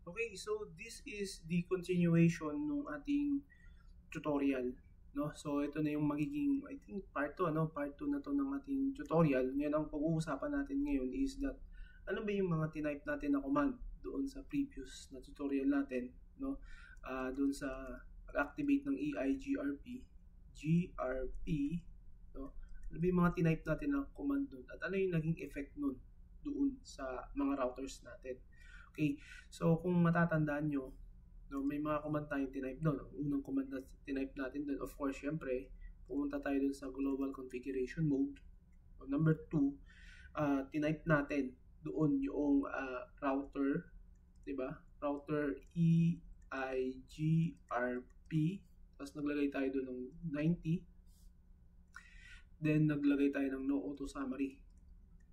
Okay, so this is the continuation ng ating tutorial, no? So ito na yung magiging, I think part 2, part 2 na to ng ating tutorial. Ngayon ang pag-uusapan natin ngayon is that ano ba yung mga tinype natin na command doon sa previous na tutorial natin, no? Doon sa pag-activate ng EIGRP, GRP, no? Ano ba yung mga tinype natin na command doon at ano yung naging effect nun doon sa mga routers natin. Okay, so kung matatandaan nyo, no, may mga command tayong tinype doon. Ang unang command na tinype natin doon, of course, syempre, pumunta tayo doon sa global configuration mode. So, number 2, tinype natin doon yung router, di ba? Router EIGRP. Tapos naglagay tayo doon ng 90. Then naglagay tayo ng no auto summary.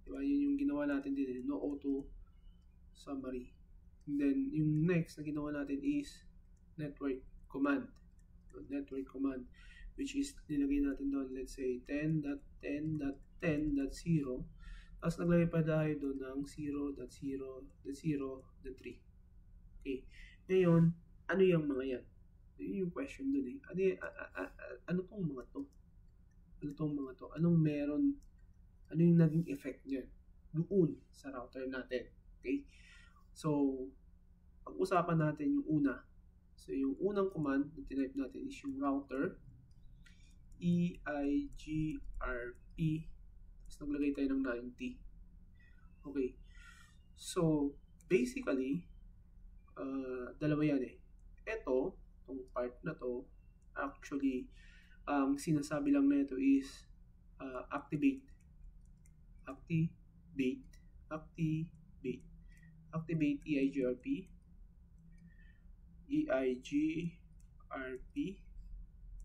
Di ba? Yun yung ginawa natin din, no auto summary. And then yung next na ginawa natin is network command. So, network command, which is nilagay natin doon, let's say 10.10.10.0. Tapos naglagay pa tayo doon ng 0.0.0.3. Okay. Ngayon, ano yung mga yan? Yun yung question doon eh. Ano tong mga to? Ano tong mga to? Anong meron? Ano yung naging effect niya doon sa router natin? Okay? So, pag-usapan natin yung una. So, yung unang command na tinype natin is yung router EIGRP. Tapos naglagay tayo ng 90. Okay. So, basically, dalawa yan eh. Ito, itong part na to, actually, ang sinasabi lang na ito is activate EIGRP,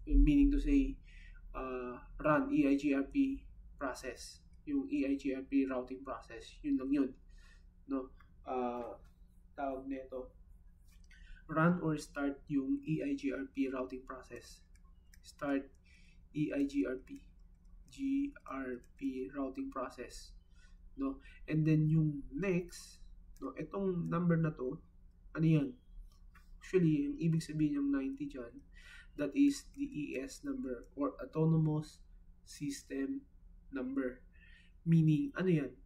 meaning to say run EIGRP process, yung EIGRP routing process, yun lang yun, no? Tawag nito run or start yung EIGRP routing process. Start EIGRP routing process, no? And then yung next, no, itong number na to, ano yan? Actually, yung ibig sabihin yung 90 dyan, that is the ES number or autonomous system number. Meaning, ano yan?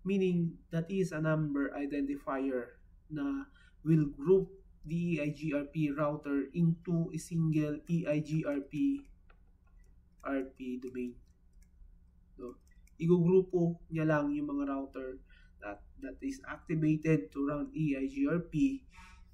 Meaning, that is a number identifier na will group the EIGRP router into a single EIGRP domain. So, igugrupo niya lang yung mga router that is activated to run EIGRP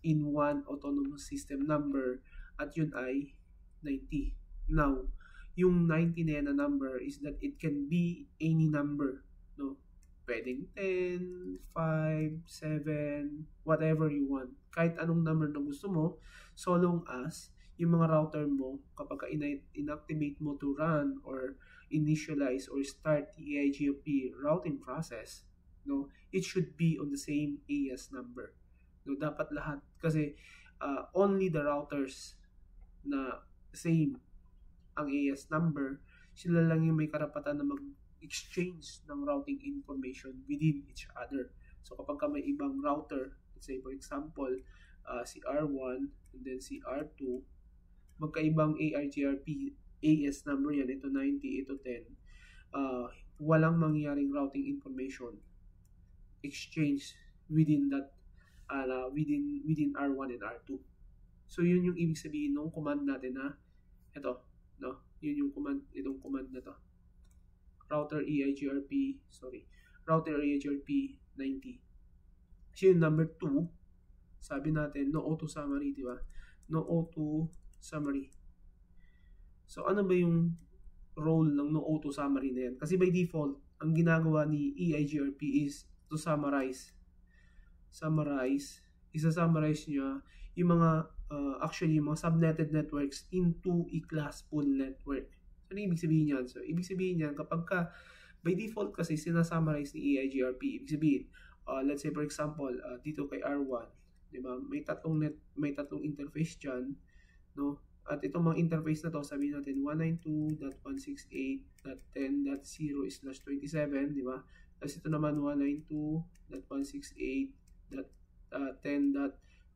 in one autonomous system number at yun ay 90. Now, yung 90 na yan na number is that it can be any number, no? Pwedeng 10, 5, 7, whatever you want. Kahit anong number na gusto mo, so long as yung mga router mo, kapag inactivate mo to run or initialize or start the EIGRP routing process, no, it should be on the same AS number. No, dapat lahat kasi only the routers na same ang AS number, sila lang yung may karapatan na mag-exchange ng routing information within each other. So kapag ka may ibang router, let's say for example, si R1 and then si R2, magkaibang EIGRP AS number yan, ito 90, ito 10, walang mangyaring routing information exchange within that within R1 and R2. So yun yung ibig sabihin ng command natin na ito, no? Yun yung command, itong command na to. Router EIGRP 90. So yung number 2, sabi natin no auto summary, di ba? No auto summary. So ano ba yung role ng no auto summary na yan? Kasi by default, ang ginagawa ni EIGRP is to summarize, isa-summarize niya yung mga actually yung mga subnetted networks into a class pool network. So, ano ibig sabihin yan? So, ibig sabihin yan, kapag ka, by default kasi sinasummarize ni EIGRP, ibig sabihin, let's say for example, dito kay R1, di ba? May tatlong interface dyan, no? At itong mga interface na to, sabihin natin 192.168.10.0/27, di ba? Tapos ito naman 192.168.10.0/27.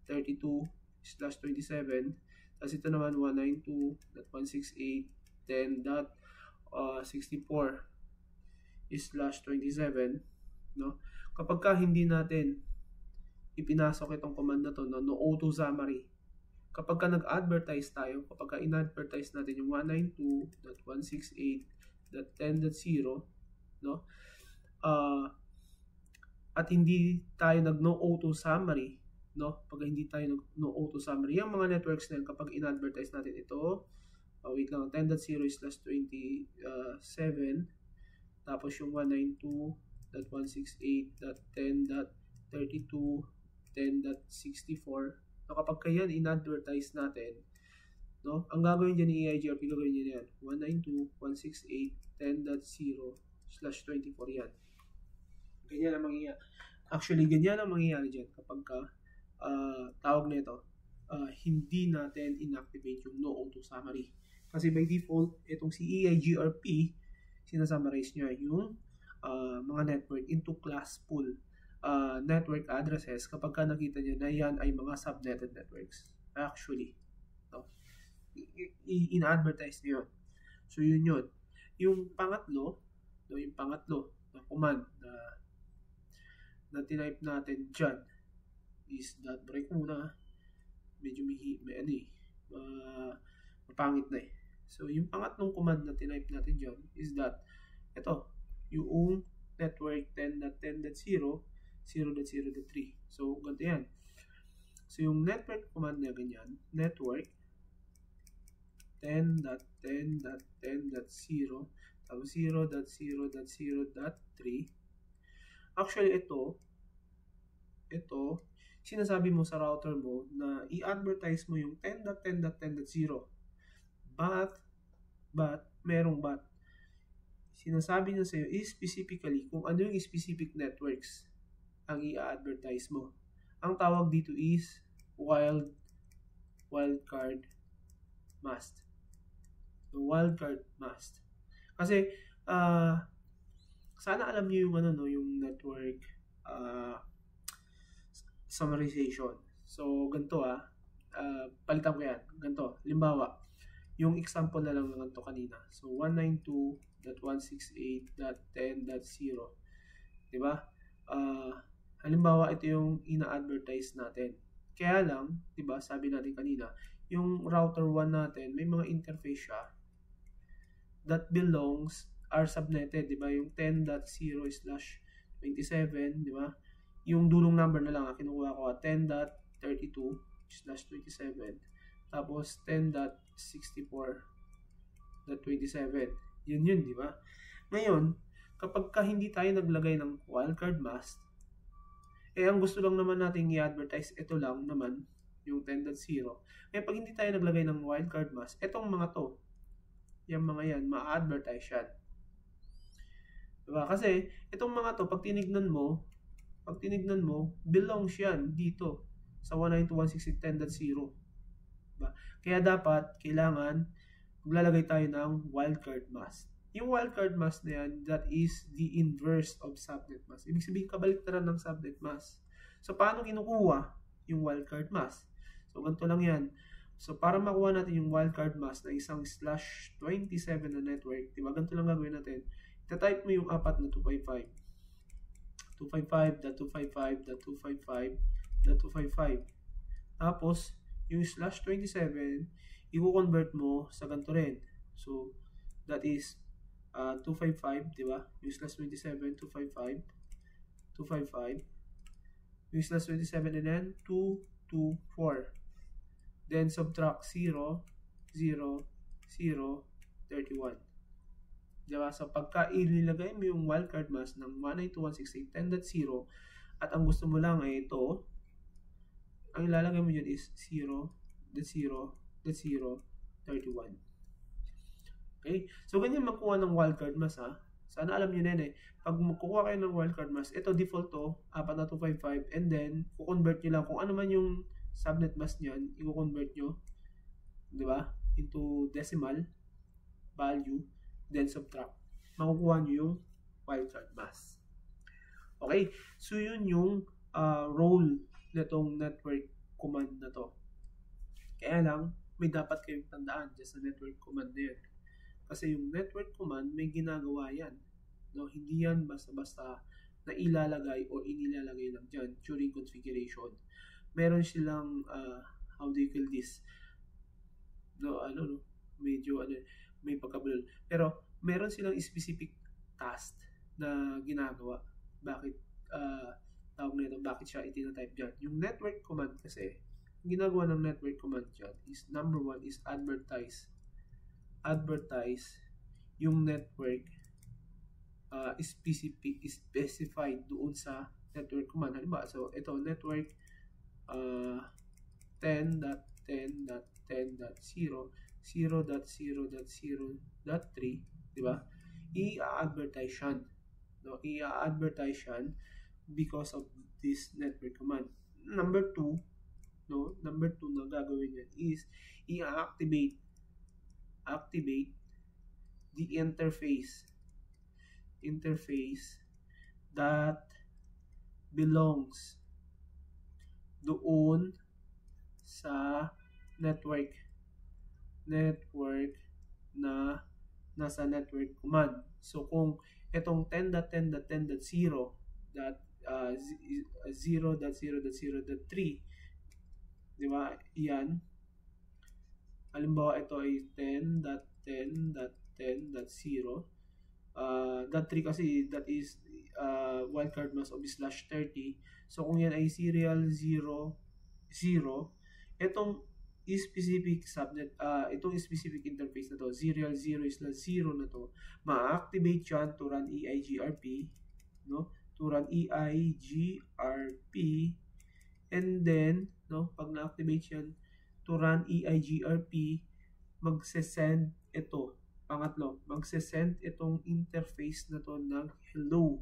192/27. Tapos ito naman 192.168.10.64/27, no? Kapag ka hindi natin ipinasok itong command na to, no, no auto summary, kapag ka nag-advertise tayo, kapag ka in-advertise natin yung 192.168.10.0, no, at hindi tayo nag-no auto summary, no, pag hindi tayo nag-no auto summary, yung mga networks na yan, kapag in-advertise natin ito, wait lang, 10.0/27, tapos yung 192.168.10.32.10.64, no, kapag kayan in-advertise natin, no, ang gagawin dyan ni EIGRP, gagawin nyo yan 192.168.10.0/24 yan. Ganyan ang mangyayari. Actually, ganyan ang mangyayari dyan kapag ka tawag nito, hindi natin inactivate yung no auto summary. Kasi by default, itong si EIGRP, sinasummarize niya yung mga network into class pool network addresses kapag ka nakita niya na yan ay mga subnetted networks. Actually, no, in-advertise niya yun. So yun yun. Yung pangatlo, no, yung pangatlo na command na tinype natin dyan is dot break muna. Medyo may ano mapangit na eh. So yung pangatlong command na tinype natin dyan is that ito, yung network 10.10.0 0.0.3. So ganito yan. So yung network command na ganyan, network 10.10.10.0 tapos 0.0.0.3. Actually ito sinasabi mo sa router mo na i-advertise mo yung 10.10.10.0, but merong but. Sinasabi niya sa'yo is specifically kung ano yung specific networks ang i-advertise mo. Ang tawag dito is wildcard mask. The wildcard mask. Kasi sana alam niyo yung yung network summarization. So ganito palitan ko yan. Ganito, halimbawa, yung example na lang ng ganito kanina. So 192.168.10.0. Diba? Halimbawa, ito yung ina-advertise natin. Kaya lang, diba, sabi natin kanina, yung router 1 natin, may mga interface siya that belongs are subnetted, diba? Yung 10.0/27, diba? Yung dulong number na lang, kinukuha ko 10.32/27. Tapos 10.64.27. Yun, di ba? Ngayon, kapag ka hindi tayo naglagay ng wildcard mask, ang gusto lang naman natin i-advertise, ito lang naman, yung 10.0. Ngayon, pag hindi tayo naglagay ng wildcard mask, etong mga to, yung mga yan, ma-advertise yan. Diba? Kasi, itong mga to, pag tinignan mo, belongs yan dito sa 192.168.10.0. Diba? Kaya dapat, kailangan, maglalagay tayo ng wildcard mask. Yung wildcard mask na yan, that is the inverse of subnet mask. Ibig sabihin, kabaliktaran ng subnet mask. So, paano kinukuha yung wildcard mask? So, ganito lang yan. So, para makuha natin yung wildcard mask na isang /27 na network, diba? Ganito lang gagawin natin. Ita-type mo yung apat na 255. 255.255.255.255. Tapos, yung /27, i-convert mo sa ganito rin. So, that is 255, di ba? Yung /27, 255. 255. Yung /27 and then 224. Then, subtract 0, 0, 0, 31. Diba? So, pagka ilagay mo yung wildcard mask ng 192.168.10.0 at ang gusto mo lang ay ito, ang ilalagay mo dyan is 0.0.0.31. Okay? So, ganyan magkuha ng wildcard mask Sana alam nyo na yun Pag magkukuha kayo ng wildcard mask, ito default to, 4.255, and then, kukonvert nyo lang kung ano man yung subnet mask nyan, i-convert nyo, diba? Into decimal value, then subtract. Makukuha nyo yung wildcard mask. Okay? So, yun yung role nitong network command na to. Kaya lang, may dapat kayong tandaan dyan sa network command na yan. Kasi yung network command, may ginagawa yan. No? Hindi yan basta-basta na ilalagay o inilalagay lang dyan during configuration. Meron silang, how do you call this? No, medyo may pagkabulol. Pero meron silang specific task na ginagawa. Bakit tawag na ito, bakit siya itinatype dyan? Yung network command kasi, ginagawa ng network command dyan is number 1 is advertise yung network specified doon sa network command. Halimbawa, so ito network 10.10.10.0 0.0.0.3, di ba? I-advertise yan. No? I-advertise yan because of this network command. Number 2, no? Number 2 na gagawin yan is i-activate the interface that belongs doon sa network na nasa network command. So kung itong 10.10.10.0 0.0.0.3, di ba? Yan. Halimbawa ito ay 10.10.10.0. That 3 kasi that is wildcard mask of /30. So kung yan ay serial 0, 0, itong specific subnet, itong specific interface na to, serial 0 is na 0 na to, ma-activate yan to run EIGRP, no? To run EIGRP, and then, no, pag na-activate yan to run EIGRP, magse-send ito. Pangatlo, magse-send itong interface na to ng hello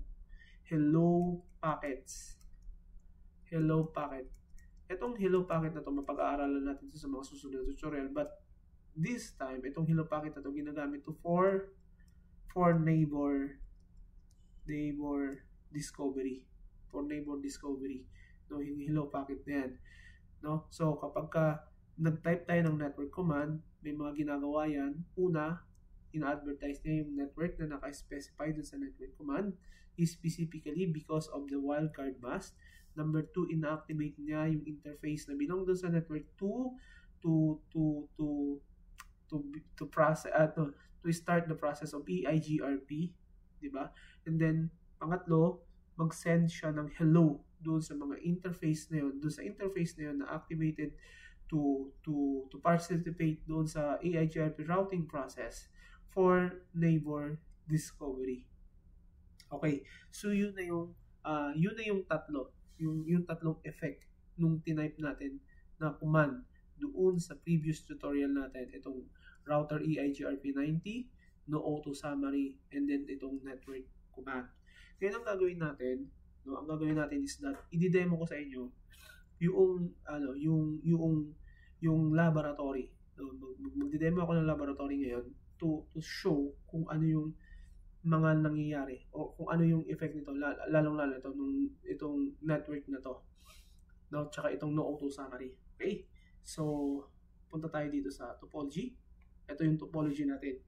packets. Hello packet. Itong hello packet na to, mapag-aaralan natin sa mga susunod na tutorial, but this time, itong hello packet na to, ginagamit to for neighbor discovery. For neighbor discovery. No, yung hello packet na yan. No? So, kapag nag-type tayo ng network command, may mga ginagawa yan. Una, ina-advertise niya yung network na naka-specify dun sa network command, specifically because of the wildcard mask. Number 2, ina-activate niya yung interface na belong dun sa network to process to start the process of EIGRP, di ba? And then pangatlo, mag-send siya ng hello doon sa mga interface na yun, doon sa interface na yun na activated to participate doon sa EIGRP routing process for neighbor discovery. Okay, so yun na yung tatlo, yung tatlong effect nung tinype natin na command doon sa previous tutorial natin, itong router EIGRP 90, no auto summary, and then itong network command. Ngayon ang gagawin natin, no, ang gagawin natin is that i-demo ko sa inyo yung laboratory. No, magdi-demo ako ng laboratory ngayon to show kung ano yung mga nangyayari o kung ano yung effect nito, lalong-lalo itong network na to, no, tsaka itong no auto summary. Okay, so punta tayo dito sa topology. Ito yung topology natin.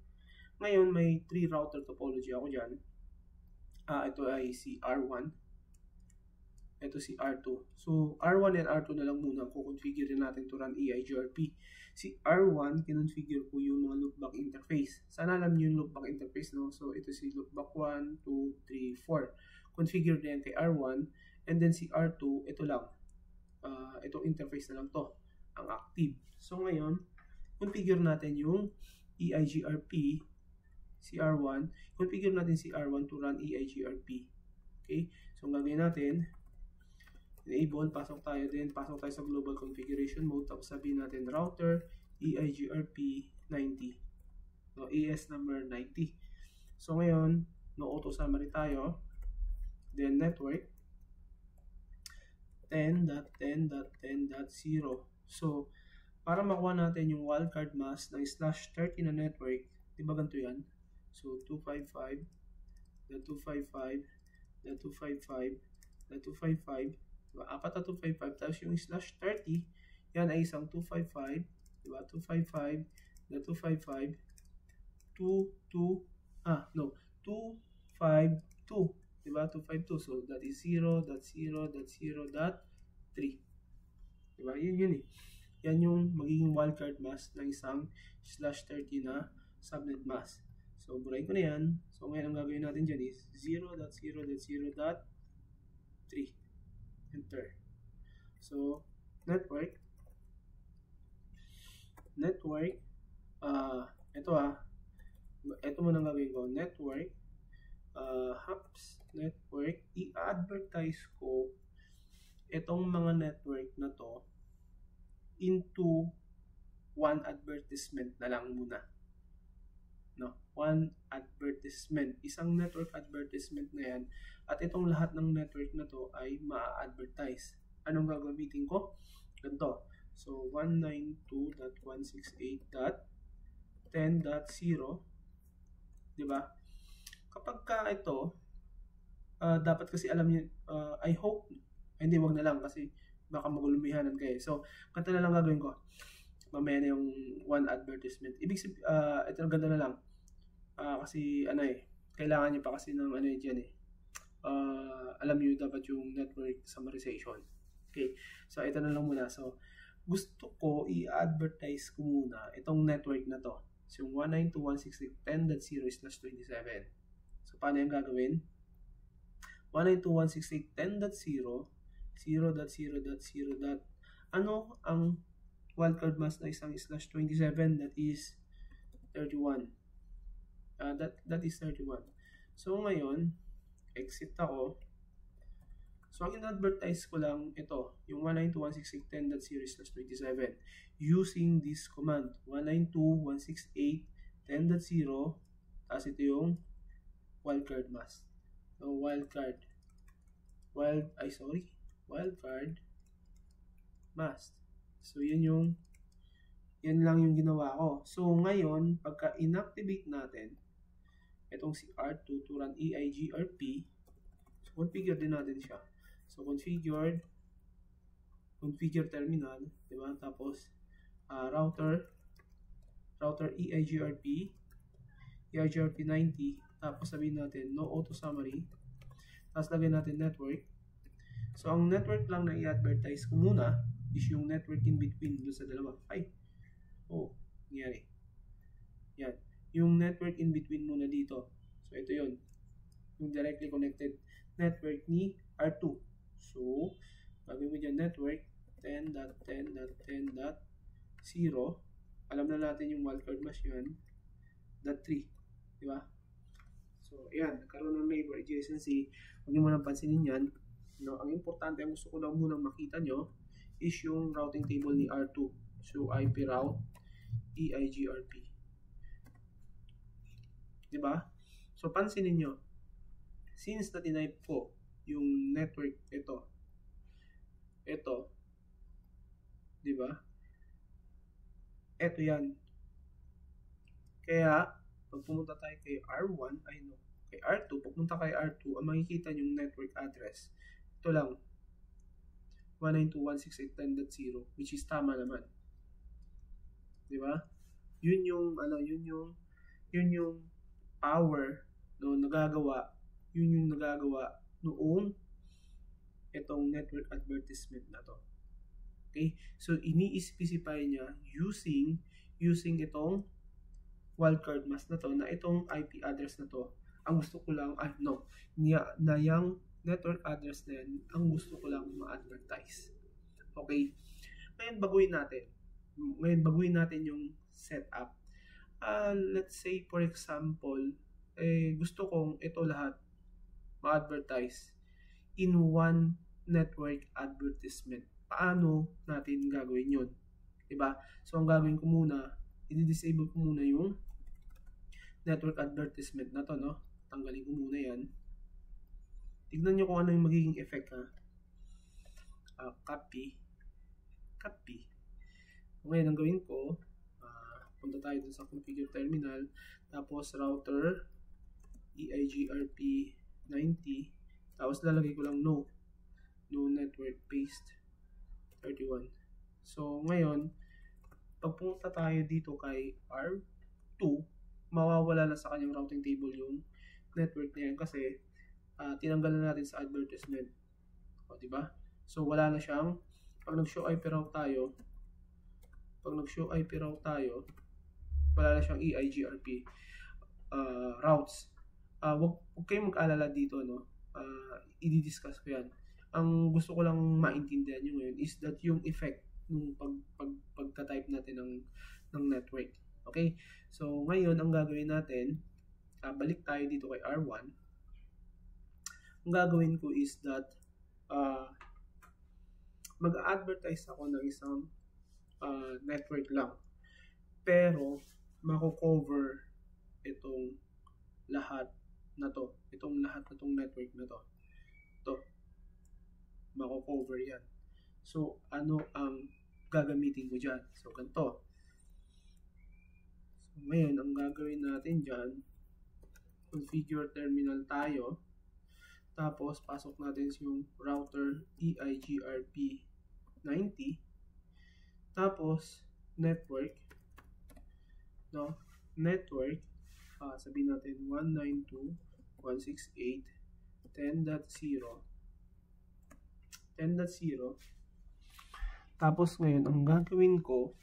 Ngayon may 3 router topology ako dyan. Ito ay si R1, ito si R2. So R1 and R2 na lang muna kung configure natin to run EIGRP. Si R1, kinonfigure ko yung mga loopback interface. Sana alam niyo yung loopback interface, no? So ito si loopback 1, 2, 3, 4. Configure na yan kay R1. And then si R2, ito lang. Itong interface na lang to, ang active. So ngayon, configure natin yung EIGRP, si R1. Configure natin si R1 to run EIGRP. Okay? So ang gagawin natin, enable, pasok tayo sa global configuration mode, tapos sabihin natin router EIGRP 90, no, AS number 90. So ngayon, no auto summary tayo, then network 10.10.10.0. So para makuha natin yung wildcard mask ng /30 na network, di ba ganito yan? So 255.255.255.255 Diba? 4 na 255, tapos yung slash 30, yan ay isang 255, diba? 255, na 255, 2, no, 252, diba? 252, so that is 0.0.0.3, diba? Yun eh. Yan yung magiging wildcard mask ng isang slash 30 na subnet mask. So, burahin ko na yan. So, ngayon ang gagawin natin dyan is 0.0.0.3. Enter. So, network, ito muna ang gagawin ko, network, hops, network, i-advertise ko itong mga network na to into one advertisement na lang muna. No, one advertisement, isang network advertisement na yan, at itong lahat ng network na to ay ma-advertise. Anong gagamitin ko? Ganito. So 192.168.10.0, diba? Kapag ka ito, dapat kasi alam niyo, I hope, hindi, wag na lang kasi baka magulumihanan kayo. So, ganito na lang gagawin ko. Mamaya na yung one advertisement. Ibig sabihin, ito ganda na lang. Kasi kailangan nyo pa kasi ng dyan eh. Alam nyo dapat yung network summarization. Okay, so ito na lang muna. So, gusto ko i-advertise ko muna itong network na to. So, yung 192.168.10.0/27. So, paano yung gagawin? 192.168.10.0, 0.0.0. Ano ang wildcard mask na isang slash 27? That is 31. That is 31. So, ngayon, exit ako. So, ang in-advertise ko lang ito, yung 192.168.10.0/27 using this command, 192.168.10.0, tapos ito yung wildcard mask. So, wildcard mask. So, yan lang yung ginawa ko. So, ngayon, pagka inactivate natin itong si R2 to run EIGRP, so configure din natin siya. So, configure terminal, diba? Tapos, router EIGRP 90, tapos sabihin natin no auto summary, tapos lagyan natin network. So, ang network lang na i-advertise ko muna is yung network in between doon sa dalawa. Nangyari. Yan. Yung network in between muna dito. So, ito yun. Yung directly connected network ni R2. So, gagawin mo dyan network 10.10.10.0. Alam na natin yung wildcard mask yun. .3. Diba? So, ayan. Nagkaroon ng neighbor adjacency. Huwag nyo muna pansinin yan. No, ang importante, ang gusto ko lang munang makita nyo is yung routing table ni R2. So, IP route EIGRP. Diba? So, pansinin nyo. Since na tinype ko yung network ito, diba? Ito yan. Kaya, pag pumunta tayo kay R1, kay R2, pagpunta kay R2, ang makikita yung network address, ito lang, 192.168.10.0, which is tama naman. Diba? Yun yung power no nagagawa noong itong network advertisement na to. Okay? So, ini-specify niya using itong wildcard mask na to, na itong IP address na to. Ang gusto ko lang, na yung network address na yan, ang gusto ko lang ma-advertise. Okay? Ngayon, baguhin natin yung setup. Let's say, for example, gusto kong ito lahat ma-advertise in one network advertisement. Paano natin gagawin yun? Diba? So, ang gagawin ko muna, i-disable ko muna yung network advertisement na to, no? Tanggalin ko muna yan. Tignan nyo kung ano yung magiging effect, ha? Copy. Ngayon, ang gawin ko, punta tayo dun sa configure terminal, tapos router EIGRP 90, tapos lalagay ko lang no. no network paste 31. So ngayon, pag pumunta tayo dito kay R2, mawawala na sa kanyang routing table yung network na yan kasi tinanggal na natin sa advertisement. O, diba? So wala na siyang, pag nag-show IP route tayo, wala na siyang EIGRP routes. Wag kayong mag-alala dito, no? I-discuss ko yan. Ang gusto ko lang maintindihan nyo ngayon is that yung effect nung pagka-type natin ng network. Okay? So, ngayon, ang gagawin natin, balik tayo dito kay R1. Ang gagawin ko is that mag-advertise ako ng isang network lang. Pero, mako-cover itong lahat na to. Itong lahat na tong network na to. Ito. Mako-cover yan. So, ano ang gagamitin ko dyan? So, ganito. So, ngayon, ang gagawin natin dyan, configure terminal tayo. Tapos, pasok natin yung router EIGRP 90. Tapos, network. No? Network. Sabihin natin 192.168.10.0. 10.0. Tapos ngayon, ang gagawin ko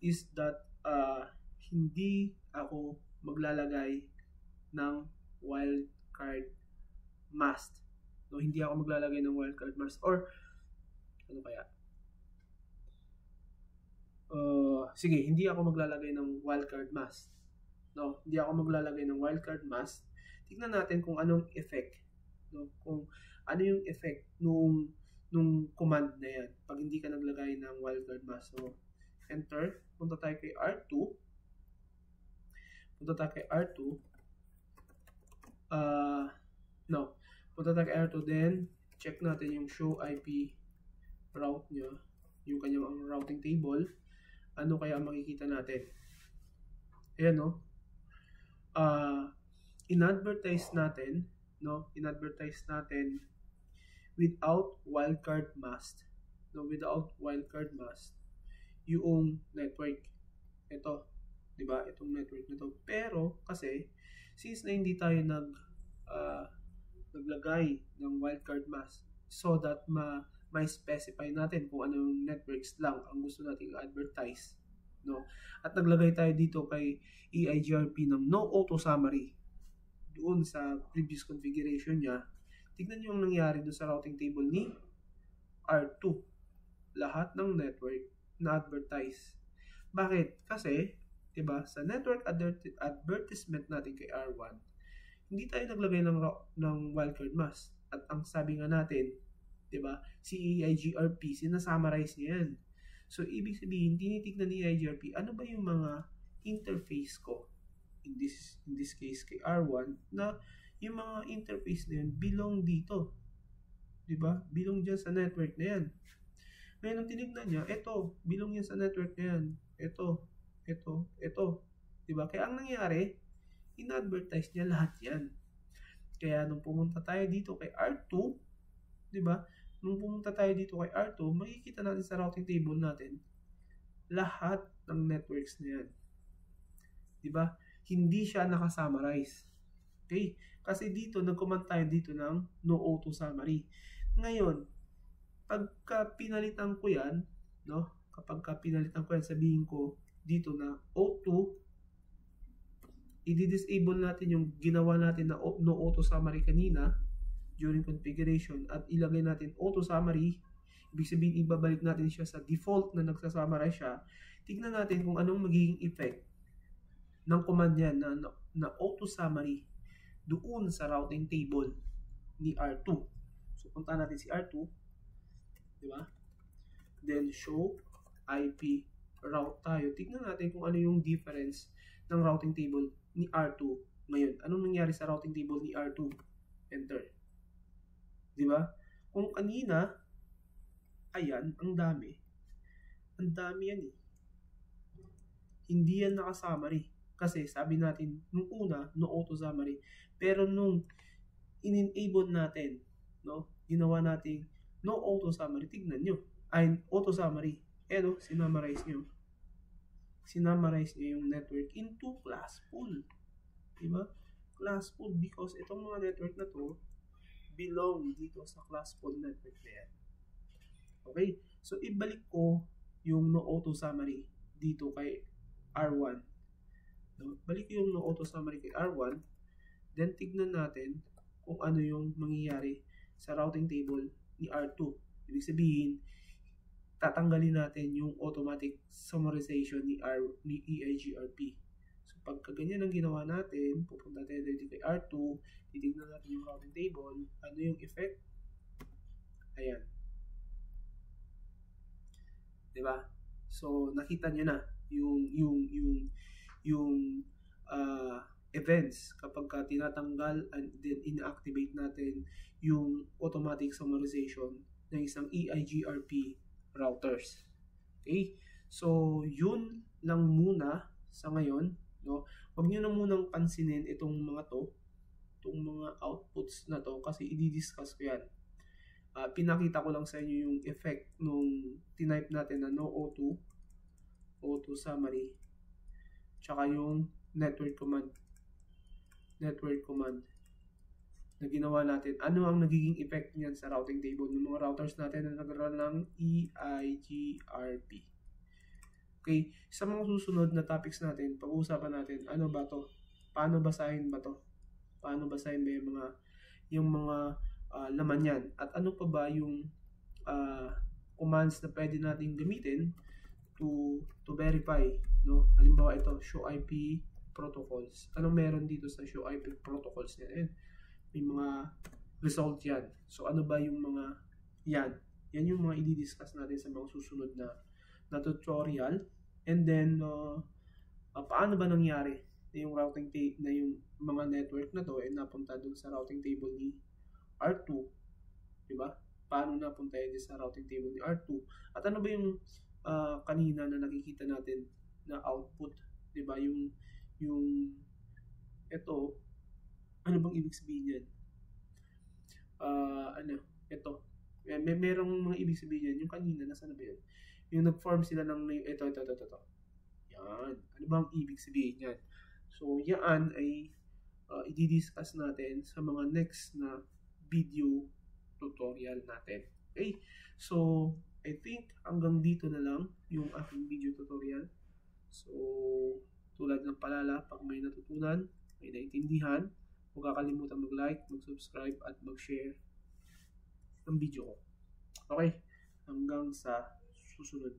is that hindi ako maglalagay ng wildcard mask. No, hindi ako maglalagay ng wildcard mask. Or, ano kaya? Sige, hindi ako maglalagay ng wildcard mask. No, hindi ako maglalagay ng wildcard mask. Tignan natin kung anong effect. No, kung ano yung effect nung command na yan pag hindi ka naglagay ng wildcard mask. So, enter. Punta tayo kay R2. Punta tayo kay R2. Punta tayo kay R2. Then, check natin yung show IP route niya. Yung kanyang routing table. Ano kaya ang makikita natin? Ayan, no? In-advertise natin, no? In-advertise natin without wildcard mask. No, without wildcard mask. Yung network. Ito, 'di ba? Itong network nito. Pero kasi since na hindi tayo naglagay ng wildcard mask so that may specify natin kung anong networks lang ang gusto nating advertise, no? At naglagay tayo dito kay EIGRP ng no auto summary doon sa previous configuration niya. Tignan niyo ang nangyari doon sa routing table ni R2. Lahat ng network na advertise. Bakit? Kasi, 'di ba, sa network advertisement natin kay R1, hindi tayo naglagay ng wildcard mask. At ang sabi nga natin, 'di ba, si EIGRP, sinasummarize niya yan. So, ibig sabihin, tinitignan ni EIGRP, ano ba yung mga interface ko? In this case, kay R1, na yung mga interface na yun, belong dito. 'Di ba? Belong dyan sa network na yan. Ngayon, ang tinignan niya, ito, belong yan sa network na yan. Ito. 'Di ba? Kaya ang nangyari, in-advertise niya lahat yan. Kaya nung pumunta tayo dito kay R2, 'di ba? Nung pumunta tayo dito kay R2, makikita natin sa routing table natin lahat ng networks na yan. 'Di ba? Hindi siya nakasummarize. Okay? Kasi dito, nag-command tayo dito ng no auto summary. Ngayon, pagka pinalitan ko yan, no? Kapag pinalitan ko yan, sabihin ko dito na auto, i-disable natin yung ginawa natin na no auto summary kanina during configuration at ilagay natin auto summary. Ibig sabihin, ibabalik natin siya sa default na nagsasummarize siya. Tignan natin kung anong magiging effect ng command yan na auto summary doon sa routing table ni R2. So, punta natin si R2, di ba? Then, show IP route tayo. Tignan natin kung ano yung difference ng routing table ni R2 ngayon. Anong nangyari sa routing table ni R2? Enter. Di ba? Kung kanina, ayan, ang dami. Ang dami yan eh. Hindi yan nakasummary. Kasi sabi natin, nung una, no auto summary. Pero nung in-enable natin, no, ginawa natin no auto summary, tignan nyo. Ay, auto summary. No, sinummarize nyo yung network into classful. Diba? Classful because itong mga network na to belong dito sa classful network na yan. Okay? So, ibalik ko yung no auto summary dito kay R1. No? Balik ko yung no auto summary kay R1. Then, tignan natin kung ano yung mangyayari sa routing table ni R2. Ibig sabihin, tatanggalin natin yung automatic summarization ni EIGRP. So, pagka ganyan ang ginawa natin, pupunta tayo dito kay R2, titignan natin yung routing table, ano yung effect? Ayan. Diba? So, nakita nyo na yung events kapag tinatanggal and then inactivate natin yung automatic summarization ng isang EIGRP routers. Okay? So, yun lang muna sa ngayon, no? Huwag niyo na munang pansinin itong mga outputs na to kasi i-discuss ko yan. Pinakita ko lang sa inyo yung effect nung tinype natin na no auto summary, tsaka yung network command na ginawa natin. Ano ang nagiging effect niyan sa routing table ng mga routers natin na nag-run ng EIGRP. Okay, sa mga susunod na topics natin, pag-uusapan natin ano ba to? Paano basahin ba to? Paano basahin ba yung mga laman yan? At ano pa ba yung commands na pwede natin gamitin to verify, no? Halimbawa ito, show IP protocols. Anong meron dito sa show IP protocols niya? May mga result yan. So, ano ba yung mga yan? Yan yung mga i-discuss natin sa mga susunod na tutorial. And then, paano ba nangyari na yung routing na yung mga network na to napunta dun sa routing table ni R2, diba? Paano napunta yun sa routing table ni R2? At ano ba yung kanina na nakikita natin na output, diba? Yung ito, ano bang ibig sabihin yan? Ito. Merong mga ibig sabihin yan. Yung kanina, nasa na ba yun? Yung nag-form sila ng, ito. Yan. Ano bang ibig sabihin yan? So, yan ay i-discuss natin sa mga next na video tutorial natin. Okay? So, I think hanggang dito na lang yung aking video tutorial. So, tulad ng palala, pag may natutunan, may naintindihan, huwag kakalimutan mag-like, mag-subscribe, at mag-share ng video ko. Okay? Hanggang sa susunod.